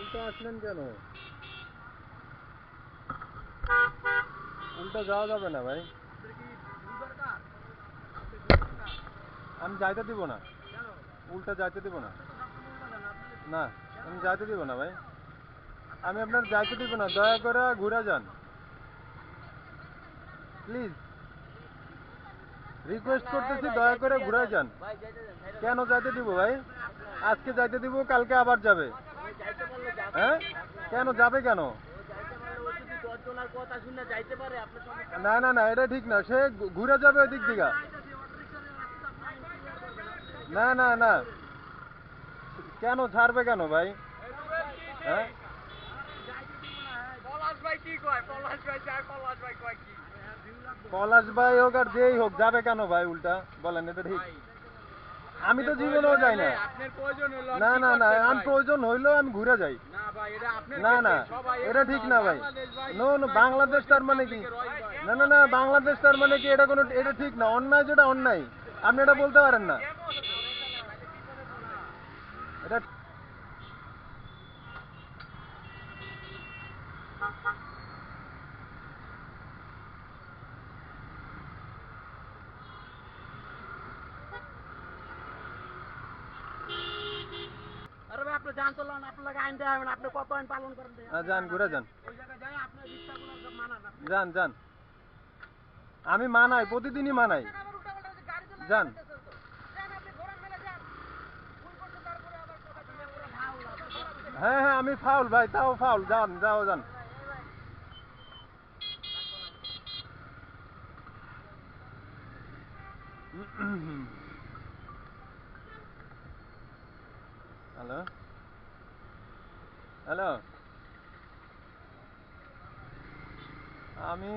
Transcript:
উল্টো আসলেন কেন? উল্টো যাওয়া যাবে না ভাই। আমি যাইতে দিব না, উল্টা যাইতে দিব না। না, আমি যাইতে দিব না ভাই। আমি আপনার যাইতে দিব না, দয়া করে ঘুরে যান প্লিজ। রিকোয়েস্ট করতেছি, দয়া করে ঘুরে যান। কেন যাইতে দিব ভাই? আজকে যাইতে দিব, কালকে আবার যাবে। হ্যাঁ, কেন যাবে কেন? না না না, এটা ঠিক না। সে ঘুরে যাবে ওই দিক দিকে। না না না, কেন ছাড়বে কেন ভাই? হ্যাঁ, পলাশ ভাই হোক আর যেই হোক, যাবে কেন ভাই উল্টা? বলেন, এটা ঠিক? আমি তো জীবনেও যাই না। না না না, আমি প্রয়োজন হইলেও আমি ঘুরে যাই। না না, এটা ঠিক না ভাই। নো নো, বাংলাদেশ তার মানে কি? না না না, বাংলাদেশ তার মানে কি? এটা কোনো, এটা ঠিক না। অন্যায় যেটা অন্যায়, আপনি এটা বলতে পারেন না। এটা আরে ভাই, আপনি যান তো লন, আপনার লাগে আইন দেওয়া হবে না। আপনি কত আইন পালন করেন? যান, ঘুরে যান। ওই জায়গায় যাই আপনার রিক্সাগুলো সব মানান। যান যান, আমি মানাই, প্রতিদিনই মানাই। যান। হ্যাঁ হ্যাঁ, আমি ফাউল ভাই, তাও ফাউল। যান, যাও যান। হ্যালো হ্যালো, আমি